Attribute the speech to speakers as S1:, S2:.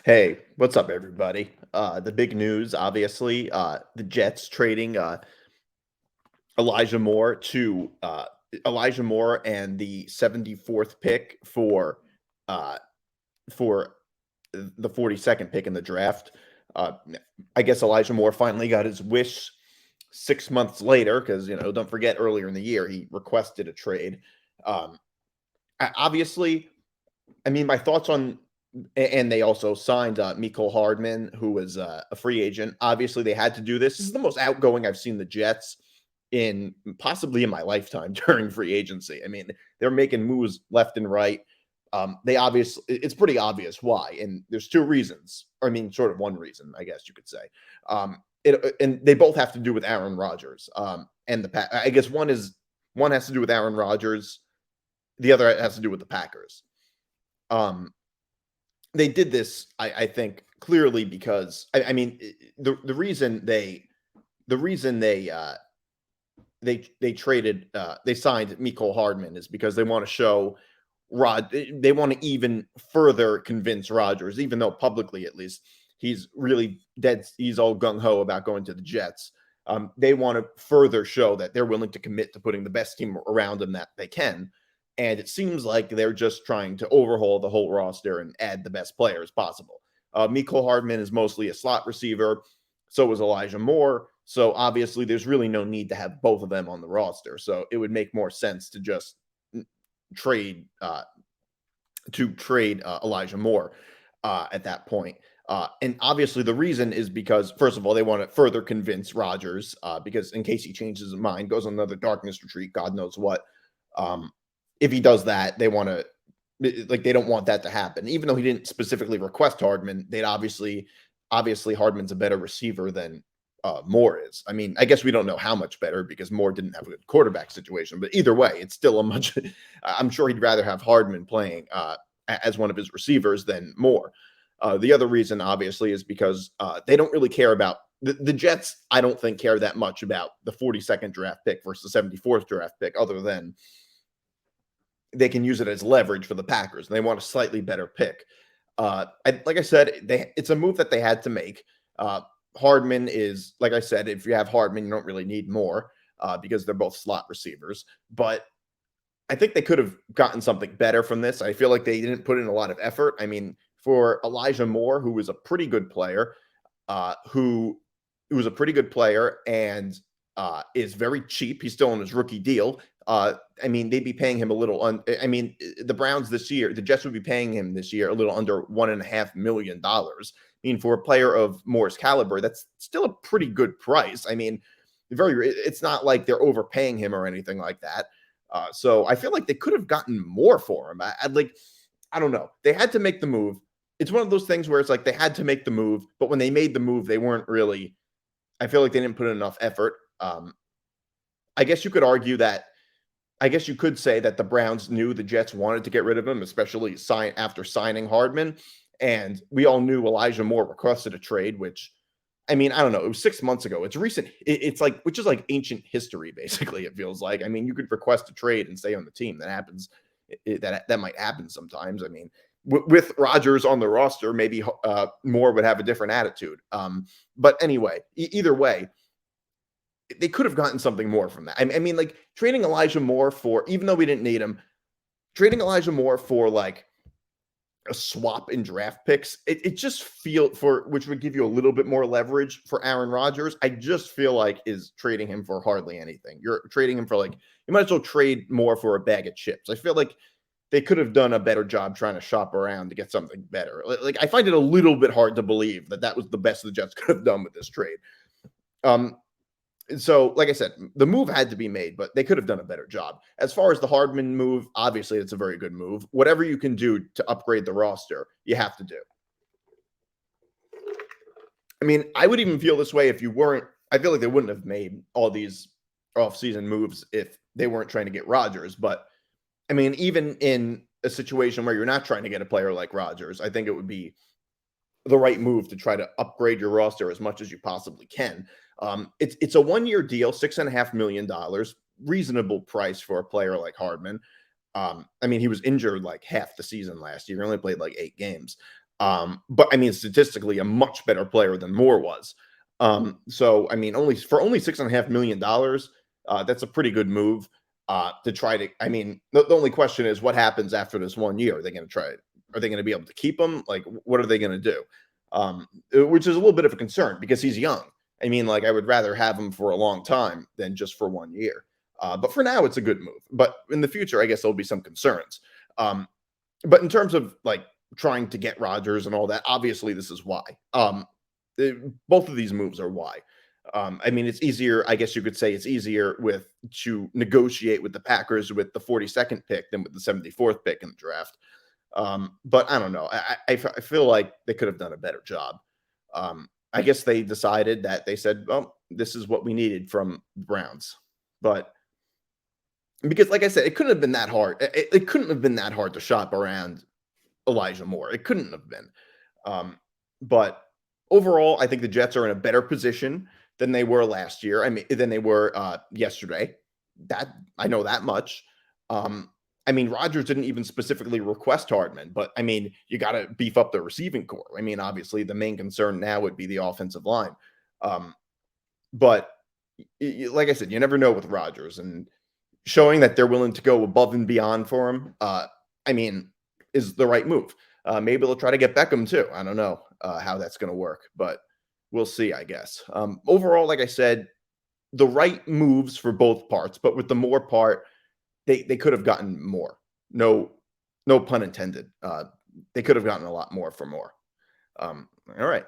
S1: Hey, what's up, everybody? The big news, obviously, the Jets trading Elijah Moore to Elijah Moore and the 74th pick uh, for the 42nd pick in the draft. Uh, I guess Elijah Moore finally got his wish 6 months later because don't forget earlier in the year he requested a trade. Um, Obviously, I mean, my thoughts on and they also signed Mecole Hardman, who was a free agent. Obviously, they had to do this. This is the most outgoing I've seen the Jets in possibly in my lifetime during free agency. I mean, they're making moves left and right. They obviously it's pretty obvious why, and there's two reasons. I mean, sort of one reason, I guess you could say. And they both have to do with Aaron Rodgers. And I guess one has to do with Aaron Rodgers. The other has to do with the Packers. Um, they did this, I think, clearly because I mean the reason they traded they signed Mecole Hardman is because they want to show they want to even further convince Rodgers, even though publicly at least he's really dead, he's all gung ho about going to the Jets. They want to further show that they're willing to commit to putting the best team around them that they can. And it seems like they're just trying to overhaul the whole roster and add the best players possible. Mecole Hardman is mostly a slot receiver. So is Elijah Moore. So obviously, there's really no need to have both of them on the roster. So it would make more sense to just trade Elijah Moore at that point. And obviously, the reason is because, first of all, they want to further convince Rodgers because in case he changes his mind, goes on another darkness retreat, God knows what. If he does that, they want to they don't want that to happen. Even though he didn't specifically request Hardman, they'd obviously Hardman's a better receiver than Moore is. I mean, I guess we don't know how much better because Moore didn't have a good quarterback situation, but either way, it's still a much. I'm sure he'd rather have Hardman playing as one of his receivers than Moore. The other reason, obviously, is because they don't really care about the Jets. I don't think care that much about the 42nd draft pick versus the 74th draft pick, other than they can use it as leverage for the Packers, and they want a slightly better pick. Like I said, it's a move that they had to make. Hardman is, like I said, if you have Hardman, you don't really need more because they're both slot receivers. But I think they could have gotten something better from this. I feel like they didn't put in a lot of effort. I mean, for Elijah Moore, who was a pretty good player, who was a pretty good player and is very cheap. He's still on his rookie deal. I mean, they'd be paying him a little. I mean, the Browns this year, the Jets would be paying him this year a little under $1.5 million. I mean, for a player of Moore's caliber, that's still a pretty good price. I mean, it's not like they're overpaying him or anything like that. So I feel like they could have gotten more for him. I don't know. They had to make the move. It's one of those things where it's like they had to make the move, but when they made the move, they weren't really. I feel like they didn't put in enough effort. I guess you could argue that. I guess you could say that the Browns knew the Jets wanted to get rid of him, especially after signing Hardman. And we all knew Elijah Moore requested a trade, which, I mean, I don't know. It was 6 months ago. It's recent. It's like, which is like ancient history, basically, it feels like. I mean, you could request a trade and stay on the team. That happens. That might happen sometimes. I mean, with Rodgers on the roster, maybe Moore would have a different attitude. But anyway, either way, they could have gotten something more from that. I mean, like trading Elijah Moore for, even though we didn't need him, trading Elijah Moore for like a swap in draft picks, it just which would give you a little bit more leverage for Aaron Rodgers. I just feel like is trading him for hardly anything. You're trading him for like, you might as well trade more for a bag of chips. I feel like they could have done a better job trying to shop around to get something better. Like I find it a little bit hard to believe that was the best the Jets could have done with this trade. So, like I said, the move had to be made, but they could have done a better job. As far as the Hardman move, obviously it's a very good move. Whatever you can do to upgrade the roster, you have to do. I mean, I would even feel this way if you weren't. I feel like they wouldn't have made all these offseason moves if they weren't trying to get Rodgers. But I mean, even in a situation where you're not trying to get a player like Rodgers, I think it would be the right move to try to upgrade your roster as much as you possibly can. It's a 1-year deal, $6.5 million, reasonable price for a player like Hardman. I mean, he was injured like half the season last year. He only played like 8 games. But I mean, statistically, a much better player than Moore was. So I mean, only $6.5 million, that's a pretty good move. To try to, I mean, the only question is what happens after this 1 year. Are they going to try? Are they going to be able to keep him? Like, what are they going to do? Which is a little bit of a concern because he's young. I mean, like, I would rather have him for a long time than just for 1 year. But for now, it's a good move. But in the future, I guess there'll be some concerns. Um, but in terms of like trying to get Rodgers and all that, obviously this is why. Both of these moves are why. I mean, it's easier. I guess you could say it's easier with to negotiate with the Packers with the 42nd pick than with the 74th pick in the draft. But I don't know. I feel like they could have done a better job. I guess they decided that they said, well, this is what we needed from the Browns. But because, like I said, it couldn't have been that hard. It couldn't have been that hard to shop around Elijah Moore. It couldn't have been. But overall, I think the Jets are in a better position than they were last year. I mean, than they were yesterday. That I know that much. I mean, Rodgers didn't even specifically request Hardman, but I mean, you got to beef up the receiving core. I mean, obviously, the main concern now would be the offensive line. Um, but like I said, you never know with Rodgers, and showing that they're willing to go above and beyond for him. I mean, is the right move. Maybe they'll try to get Beckham too. I don't know how that's going to work, but we'll see, I guess. Overall, like I said, the right moves for both parts, but with the more part, they could have gotten more. No, no pun intended. They could have gotten a lot more for more. All right.